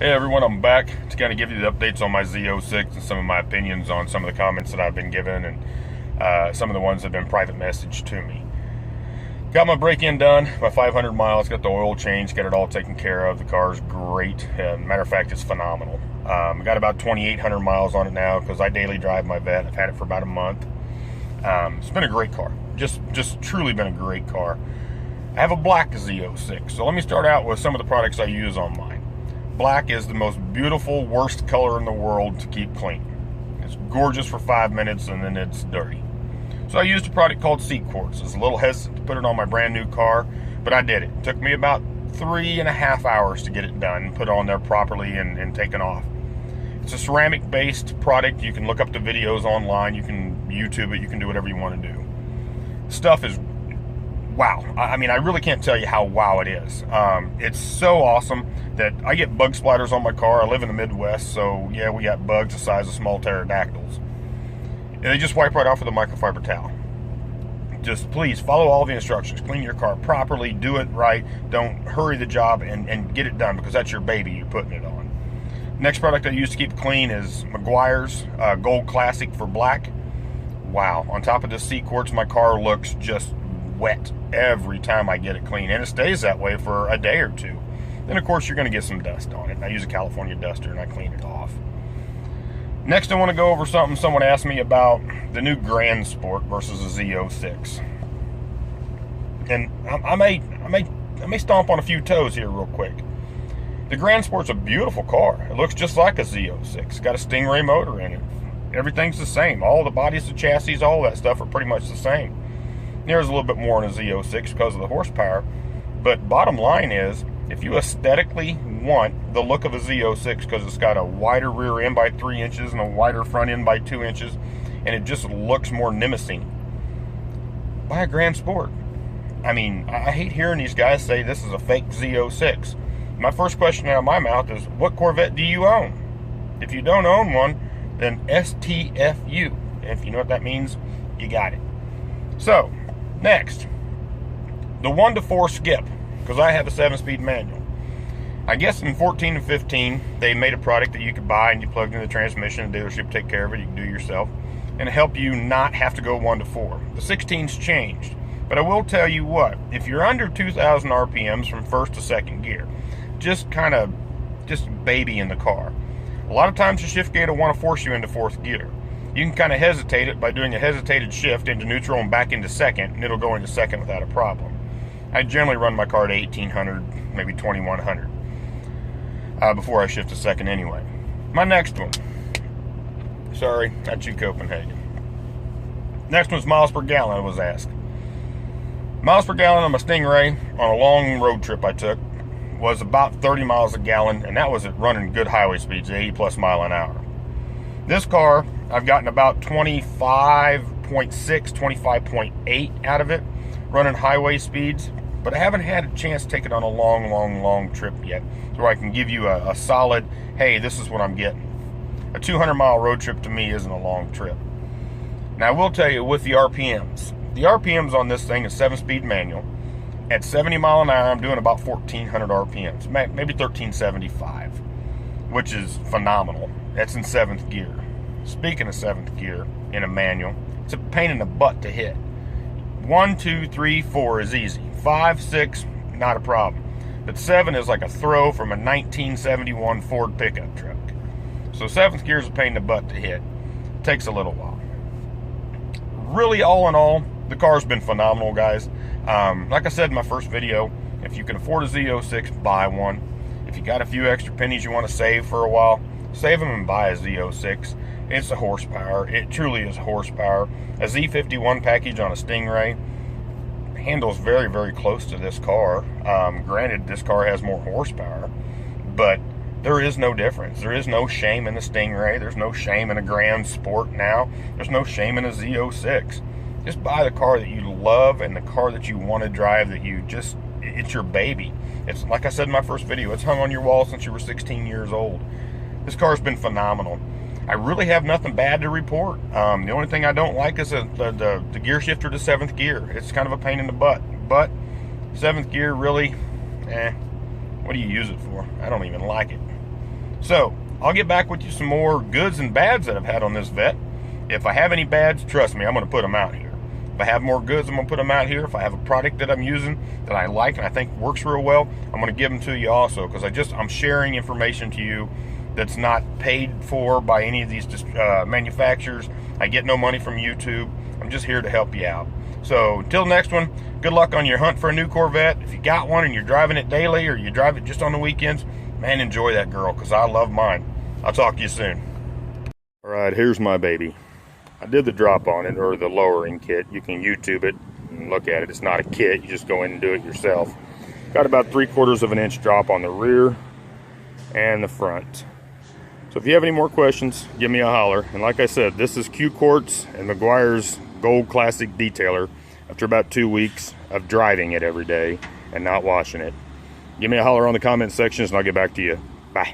Hey everyone, I'm back to kind of give you the updates on my Z06 and some of my opinions on some of the comments that I've been given and some of the ones that have been private messaged to me. Got my break-in done, my 500 miles, got the oil change, got it all taken care of. The car's great. Matter of fact, it's phenomenal. Got about 2,800 miles on it now because I daily drive my Vet. I've had it for about a month. It's been a great car. Just truly been a great car. I have a black Z06, so let me start out with some of the products I use on mine. Black is the most beautiful, worst color in the world to keep clean. It's gorgeous for 5 minutes and then it's dirty. So I used a product called C-Quartz. I was a little hesitant to put it on my brand new car, but I did it. It took me about 3.5 hours to get it done and put it on there properly and taken off. It's a ceramic-based product. You can look up the videos online. You can YouTube it. You can do whatever you want to do. Stuff is wow. I mean, I really can't tell you how wow it is. It's so awesome that I get bug splatters on my car. I live in the Midwest, so yeah, we got bugs the size of small pterodactyls. And they just wipe right off with a microfiber towel. Just please follow all the instructions. Clean your car properly. Do it right. Don't hurry the job and get it done because that's your baby you're putting it on. Next product I use to keep it clean is Meguiar's Gold Classic for black. Wow. On top of this C-Quartz, my car looks just wet every time I get it clean, and it stays that way for a day or two. Then of course you're going to get some dust on it. I use a California duster and I clean it off. Next I want to go over something someone asked me about, the new Grand Sport versus a Z06. And I may stomp on a few toes here real quick. The Grand Sport's a beautiful car. It looks just like a Z06. It's got a Stingray motor in it. Everything's the same. All the bodies, the chassis, all that stuff are pretty much the same. There's a little bit more in a Z06 because of the horsepower, but bottom line is, if you aesthetically want the look of a Z06 because it's got a wider rear end by 3 inches and a wider front end by 2 inches, and it just looks more menacing, buy a Grand Sport. I mean, I hate hearing these guys say this is a fake Z06. My first question out of my mouth is, what Corvette do you own? If you don't own one, then STFU. If you know what that means, you got it. So, next, the 1 to 4 skip, because I have a 7-speed manual. I guess in 14 and 15, they made a product that you could buy and you plug in the transmission, the dealership take care of it, you can do it yourself, and help you not have to go 1 to 4. The 16's changed, but I will tell you what, if you're under 2,000 RPMs from first to second gear, just baby in the car. A lot of times the shift gate will want to force you into 4th gear. You can kind of hesitate it by doing a hesitated shift into neutral and back into second, and it'll go into second without a problem. I generally run my car to 1,800, maybe 2,100 before I shift to second anyway. My next one. Sorry, not you, Copenhagen. Next one's miles per gallon, I was asked. Miles per gallon on my Stingray on a long road trip I took was about 30 miles a gallon, and that was at running good highway speeds, 80 plus mile an hour. This car, I've gotten about 25.6, 25.8 out of it, running highway speeds, but I haven't had a chance to take it on a long trip yet, so I can give you a solid, hey, this is what I'm getting. A 200-mile road trip to me isn't a long trip. Now, I will tell you, with the RPMs on this thing is 7-speed manual. At 70 mile an hour, I'm doing about 1,400 RPMs, maybe 1,375, which is phenomenal. That's in 7th gear. Speaking of 7th gear in a manual, it's a pain in the butt to hit. 1, 2, 3, 4 is easy. 5, 6, not a problem. But 7 is like a throw from a 1971 Ford pickup truck. So 7th gear is a pain in the butt to hit. It takes a little while. Really, all in all, the car's been phenomenal, guys. Like I said in my first video, if you can afford a Z06, buy one. If you got a few extra pennies you want to save for a while, save them and buy a Z06. It's a horsepower. It truly is horsepower. A Z51 package on a Stingray handles very close to this car. Granted, this car has more horsepower, but there is no difference. There is no shame in the Stingray. There's no shame in a Grand Sport now. There's no shame in a Z06. Just buy the car that you love and the car that you want to drive, that you just, it's your baby. It's like I said in my first video, it's hung on your wall since you were 16 years old. This car's been phenomenal. I really have nothing bad to report. The only thing I don't like is the gear shifter to 7th gear. It's kind of a pain in the butt. But 7th gear, really, what do you use it for? I don't even like it. So I'll get back with you some more goods and bads that I've had on this vet. If I have any bads, trust me, I'm going to put them out here. If I have more goods, I'm going to put them out here. If I have a product that I'm using that I like and I think works real well, I'm going to give them to you also, because I'm sharing information to you that's not paid for by any of these manufacturers. I get no money from YouTube. I'm just here to help you out. So until next one, good luck on your hunt for a new Corvette. If you got one and you're driving it daily or you drive it just on the weekends, man, enjoy that girl, because I love mine. I'll talk to you soon. All right, here's my baby. I did the drop on it, or the lowering kit. You can YouTube it and look at it. It's not a kit. You just go in and do it yourself. Got about 3/4 of an inch drop on the rear and the front. So if you have any more questions, give me a holler. And like I said, this is Q-Quartz and McGuire's Gold Classic Detailer after about 2 weeks of driving it every day and not washing it. Give me a holler on the comment sections and I'll get back to you. Bye.